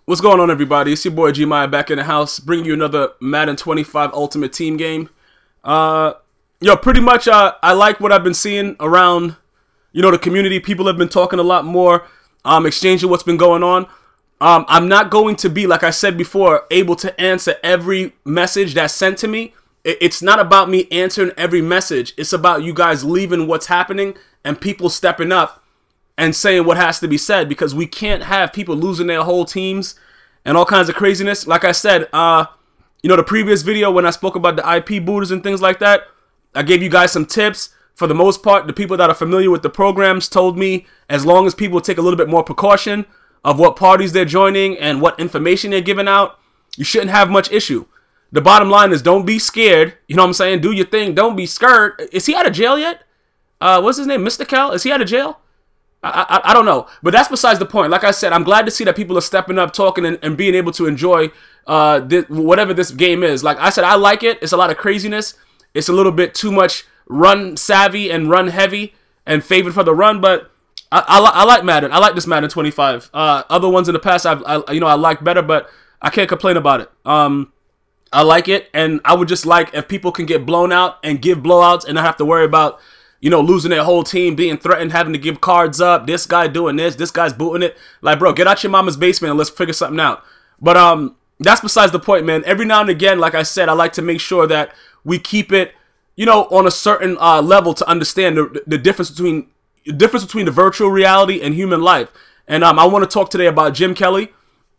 What's going on, everybody? It's your boy Gmias back in the house, bringing you another Madden 25 Ultimate Team game. Pretty much, I like what I've been seeing around, the community. People have been talking a lot more, exchanging what's been going on. I'm not going to be, like I said before, able to answer every message that's sent to me. It's not about me answering every message. It's about you guys leaving what's happening and people stepping up and saying what has to be said, because we can't have people losing their whole teams and all kinds of craziness. Like I said, the previous video when I spoke about the IP booters and things like that, I gave you guys some tips. For the most part, the people that are familiar with the programs told me as long as people take a little bit more precaution of what parties they're joining and what information they're giving out, you shouldn't have much issue. The bottom line is, don't be scared. You know what I'm saying? Do your thing. Don't be scared. Is he out of jail yet? What's his name? Mr. Cal? Is he out of jail? I don't know, but that's besides the point. Like I said, I'm glad to see that people are stepping up, talking, and being able to enjoy whatever this game is. Like I said, I like it. It's a lot of craziness. It's a little bit too much run savvy and run heavy and favored for the run, but I like Madden. I like this Madden 25. Other ones in the past, I liked better, but I can't complain about it. I like it, and I would just like if people can get blown out and give blowouts and not have to worry about losing their whole team, being threatened, having to give cards up, this guy doing this guy's booting it. Like, bro, get out your mama's basement and let's figure something out. But that's besides the point, man. Every now and again, like I said, I like to make sure that we keep it, on a certain level to understand the difference between the virtual reality and human life. And I want to talk today about Jim Kelly,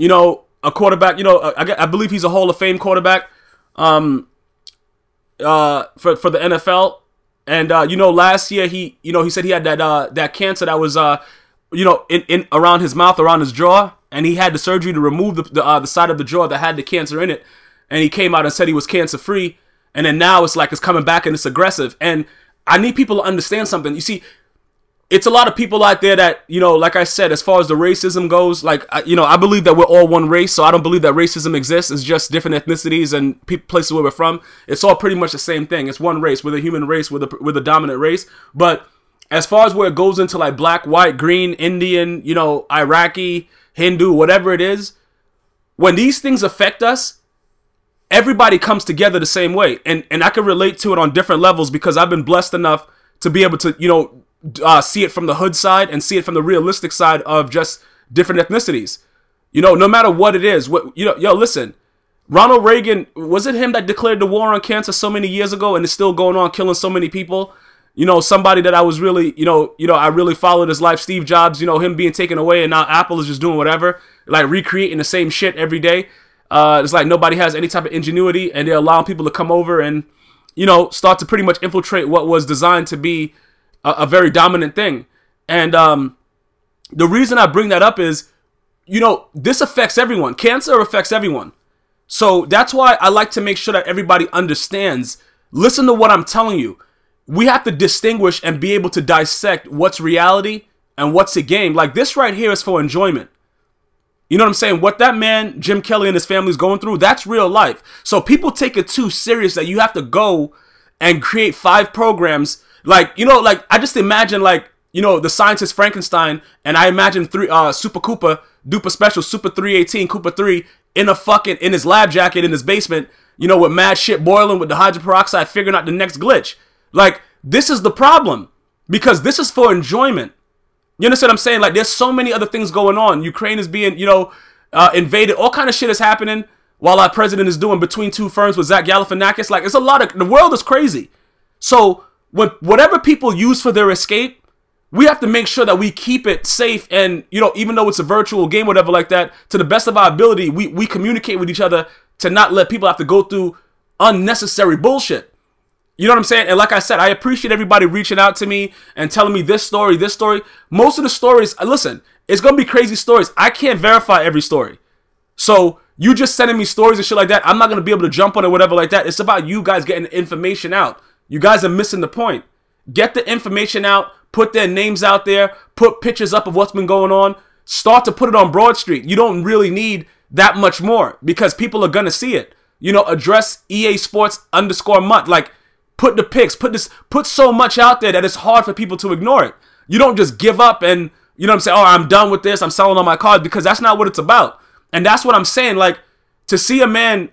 a quarterback. I believe he's a Hall of Fame quarterback for the NFL. And last year he said he had that cancer that was in around his mouth, around his jaw, and he had the surgery to remove the side of the jaw that had the cancer in it. And he came out and said he was cancer free. And then now it's like it's coming back and it's aggressive. And I need people to understand something. You see, it's a lot of people out there that, like I said, as far as the racism goes, like, I believe that we're all one race, so I don't believe that racism exists. It's just different ethnicities and places where we're from. It's all pretty much the same thing. It's one race. We're the human race. We're the dominant race. But as far as where it goes into like black, white, green, Indian, Iraqi, Hindu, whatever it is, when these things affect us, everybody comes together the same way. And I can relate to it on different levels because I've been blessed enough to be able to, see it from the hood side and see it from the realistic side of just different ethnicities. No matter what it is, listen, Ronald Reagan, was it him that declared the war on cancer so many years ago and it's still going on, killing so many people? Somebody that I was really, I really followed his life, Steve Jobs, him being taken away, and now Apple is just doing whatever, like recreating the same shit every day. It's like nobody has any type of ingenuity, and they're allowing people to come over and, start to pretty much infiltrate what was designed to be a very dominant thing. And the reason I bring that up is, this affects everyone. Cancer affects everyone. So that's why I like to make sure that everybody understands. Listen to what I'm telling you. We have to distinguish and be able to dissect what's reality and what's a game. Like, this right here is for enjoyment. You know what I'm saying? What that man, Jim Kelly, and his family is going through, that's real life. So people take it too serious that you have to go and create 5 programs. Like, I just imagine, like, the scientist Frankenstein, and I imagine Super Koopa, Duper Special, Super 318, Koopa 3, in his lab jacket in his basement, with mad shit boiling with the hydrogen peroxide, figuring out the next glitch. Like, this is the problem, because this is for enjoyment. You understand what I'm saying? Like, there's so many other things going on. Ukraine is being, invaded. All kind of shit is happening while our president is doing Between Two Ferns with Zach Galifianakis. Like, it's a lot of, the world is crazy. So, whatever people use for their escape, we have to make sure that we keep it safe. And, even though it's a virtual game, whatever like that, to the best of our ability, we communicate with each other to not let people have to go through unnecessary bullshit. You know what I'm saying? And like I said, I appreciate everybody reaching out to me and telling me this story, this story. Most of the stories, listen, it's going to be crazy stories. I can't verify every story. So you just sending me stories and shit like that, I'm not going to be able to jump on it, whatever like that. It's about you guys getting the information out. You guys are missing the point. Get the information out, put their names out there, put pictures up of what's been going on, start to put it on Broad Street. You don't really need that much more because people are going to see it. Address EA Sports _month. Like, put the pics, put so much out there that it's hard for people to ignore it. You don't just give up and, I'm saying, oh, I'm done with this, I'm selling all my cards, because that's not what it's about. And that's what I'm saying. Like, to see a man,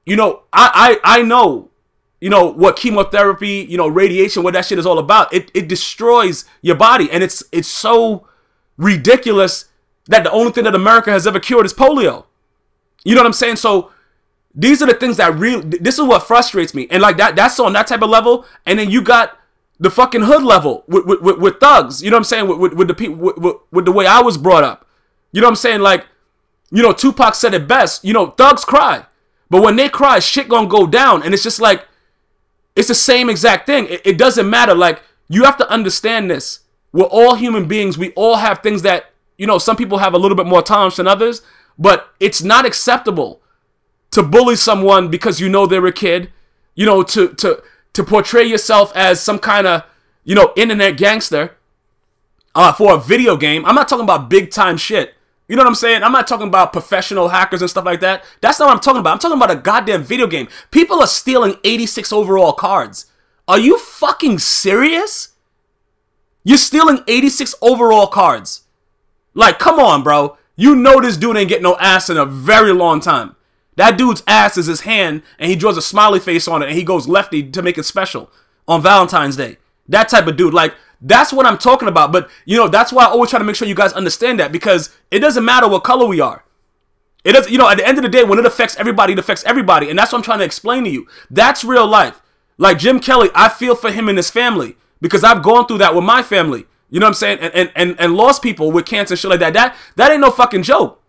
you know, I know, you know, what chemotherapy, you know, radiation, what that shit is all about. It destroys your body. And it's so ridiculous that the only thing that America has ever cured is polio. You know what I'm saying? So these are the things that this is what frustrates me. And like that's on that type of level. And then you got the fucking hood level with thugs. You know what I'm saying? With the people, with the way I was brought up. You know what I'm saying? Like, you know, Tupac said it best. You know, thugs cry. But when they cry, shit gonna go down. And it's just like, it's the same exact thing. It doesn't matter. Like, you have to understand this. We're all human beings. We all have things that, you know, some people have a little bit more tolerance than others. But it's not acceptable to bully someone because you know they're a kid. You know, to portray yourself as some kind of, you know, internet gangster for a video game. I'm not talking about big time shit. You know what I'm saying? I'm not talking about professional hackers and stuff like that. That's not what I'm talking about. I'm talking about a goddamn video game. People are stealing 86 overall cards. Are you fucking serious? You're stealing 86 overall cards. Like, come on, bro. You know this dude ain't getting no ass in a very long time. That dude's ass is his hand, and he draws a smiley face on it, and he goes lefty to make it special on Valentine's Day. That type of dude. Like, that's what I'm talking about. But, you know, that's why I always try to make sure you guys understand that, because it doesn't matter what color we are. It does, you know, at the end of the day, when it affects everybody, it affects everybody. And that's what I'm trying to explain to you. That's real life. Like Jim Kelly, I feel for him and his family, because I've gone through that with my family. You know what I'm saying? And lost people with cancer and shit like that. That ain't no fucking joke.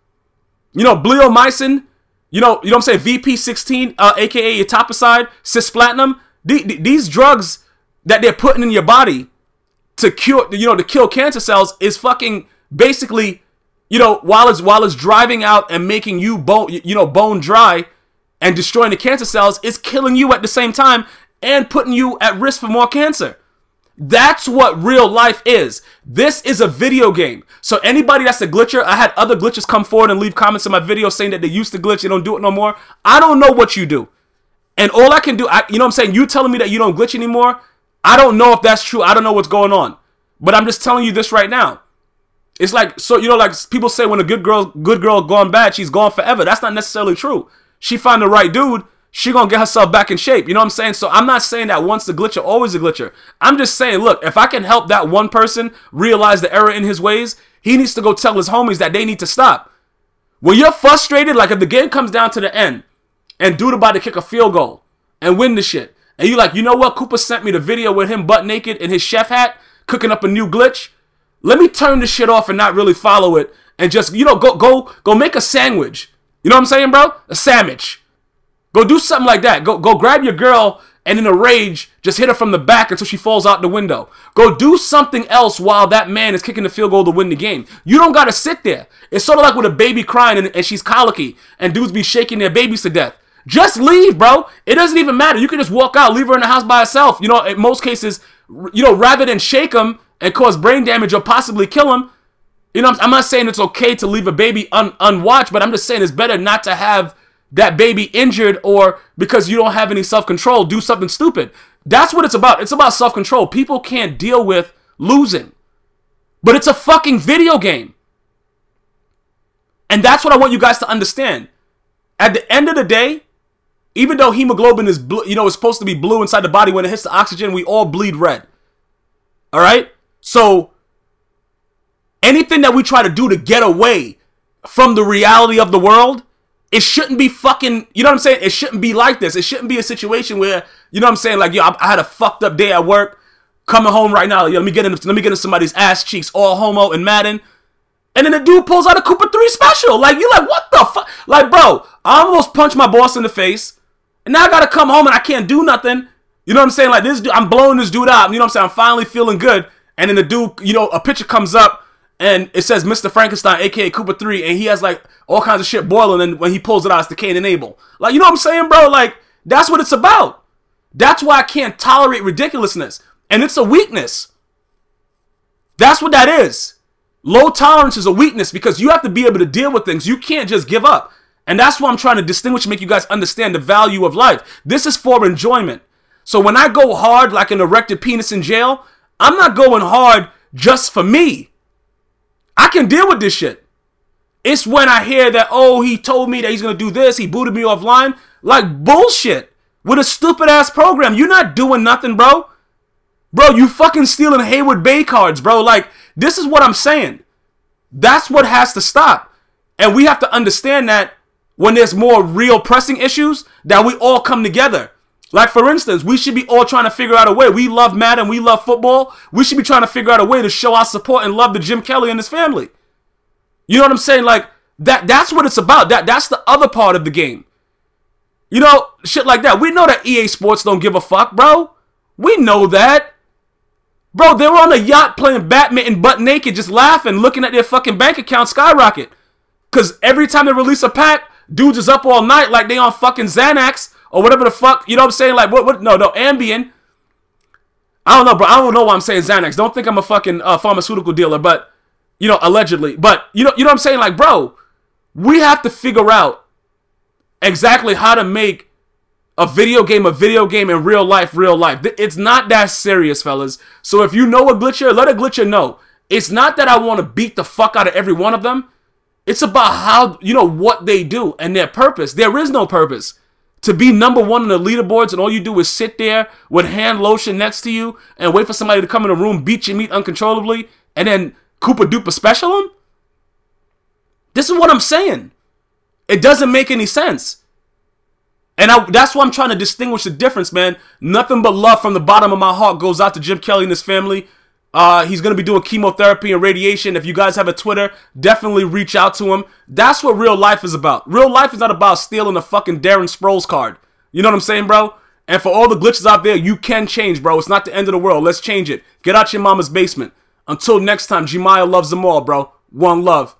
You know, bleomycin, you know what I'm saying? VP16, aka etoposide, cisplatinum. These drugs that they're putting in your body to cure, you know, to kill cancer cells is fucking basically, you know, while it's driving out and making you bone dry and destroying the cancer cells, it's killing you at the same time and putting you at risk for more cancer. That's what real life is. This is a video game. So anybody that's a glitcher, I had other glitchers come forward and leave comments in my video saying that they used to glitch, they don't do it no more. I don't know what you do. And all I can do, you know what I'm saying? You telling me that you don't glitch anymore? I don't know if that's true. I don't know what's going on. But I'm just telling you this right now. It's like, so, you know, like people say when a good girl gone bad, she's gone forever. That's not necessarily true. She find the right dude, she gonna get herself back in shape. You know what I'm saying? So I'm not saying that once a glitcher, always a glitcher. I'm just saying, look, if I can help that one person realize the error in his ways, he needs to go tell his homies that they need to stop. When you're frustrated, like if the game comes down to the end and dude about to kick a field goal and win the shit, and you're like, you know what? Cooper sent me the video with him butt naked in his chef hat cooking up a new glitch. Let me turn this shit off and not really follow it and just, you know, go make a sandwich. You know what I'm saying, bro? A sandwich. Go do something like that. Go grab your girl and in a rage, just hit her from the back until she falls out the window. Go do something else while that man is kicking the field goal to win the game. You don't got to sit there. It's sort of like with a baby crying and she's colicky and dudes be shaking their babies to death. Just leave, bro. It doesn't even matter. You can just walk out, leave her in the house by herself. You know, in most cases, you know, rather than shake them and cause brain damage or possibly kill them, you know, I'm not saying it's okay to leave a baby unwatched, but I'm just saying it's better not to have that baby injured or because you don't have any self-control, do something stupid. That's what it's about. It's about self-control. People can't deal with losing. But it's a fucking video game. And that's what I want you guys to understand. At the end of the day, even though hemoglobin is blue, you know, it's supposed to be blue inside the body, when it hits the oxygen, we all bleed red. All right? So anything that we try to do to get away from the reality of the world, it shouldn't be fucking, you know what I'm saying? It shouldn't be like this. It shouldn't be a situation where, you know what I'm saying? Like, yo, I had a fucked up day at work, coming home right now. Yo, let me get into somebody's ass cheeks, all homo in Madden. And then the dude pulls out a Cooper 3 special. Like, you're like, what the fuck? Like, bro, I almost punched my boss in the face. And now I got to come home and I can't do nothing. You know what I'm saying? Like, this dude, I'm blowing this dude out. You know what I'm saying? I'm finally feeling good. And then the dude, you know, a picture comes up. And it says Mr. Frankenstein, a.k.a. Cooper 3, and he has, like, all kinds of shit boiling, and when he pulls it out, it's the Cain and Abel. Like, you know what I'm saying, bro? Like, that's what it's about. That's why I can't tolerate ridiculousness. And it's a weakness. That's what that is. Low tolerance is a weakness because you have to be able to deal with things. You can't just give up. And that's why I'm trying to distinguish and make you guys understand the value of life. This is for enjoyment. So when I go hard like an erected penis in jail, I'm not going hard just for me. I can deal with this shit. It's when I hear that, oh, he told me that he's going to do this, he booted me offline. Like, bullshit. With a stupid-ass program. You're not doing nothing, bro. Bro, you fucking stealing Hayward Bay cards, bro. Like, this is what I'm saying. That's what has to stop. And we have to understand that when there's more real pressing issues, that we all come together. Like, for instance, we should be all trying to figure out a way. We love Madden, we love football. We should be trying to figure out a way to show our support and love to Jim Kelly and his family. You know what I'm saying? Like, that's what it's about. That's the other part of the game. You know, shit like that. We know that EA Sports don't give a fuck, bro. We know that. Bro, they were on a yacht playing badminton butt naked, just laughing, looking at their fucking bank account skyrocket. Because every time they release a pack, dudes is up all night like they on fucking Xanax or whatever the fuck. You know what I'm saying? Like, no, Ambien. I don't know, bro. I don't know why I'm saying Xanax. Don't think I'm a fucking pharmaceutical dealer, but, you know, allegedly. But, you know what I'm saying? Like, bro, we have to figure out exactly how to make a video game in real life. It's not that serious, fellas. So if you know a glitcher, let a glitcher know. It's not that I want to beat the fuck out of every one of them. It's about how, you know, what they do and their purpose. There is no purpose. To be number one on the leaderboards and all you do is sit there with hand lotion next to you and wait for somebody to come in the room, beat your meat uncontrollably, and then Koopa Doopa special them? This is what I'm saying. It doesn't make any sense. And that's why I'm trying to distinguish the difference, man. Nothing but love from the bottom of my heart goes out to Jim Kelly and his family. He's going to be doing chemotherapy and radiation. If you guys have a Twitter, definitely reach out to him. That's what real life is about. Real life is not about stealing a fucking Darren Sproles card. You know what I'm saying, bro? And for all the glitches out there, you can change, bro. It's not the end of the world. Let's change it. Get out your mama's basement. Until next time, Gmia loves them all, bro. One love.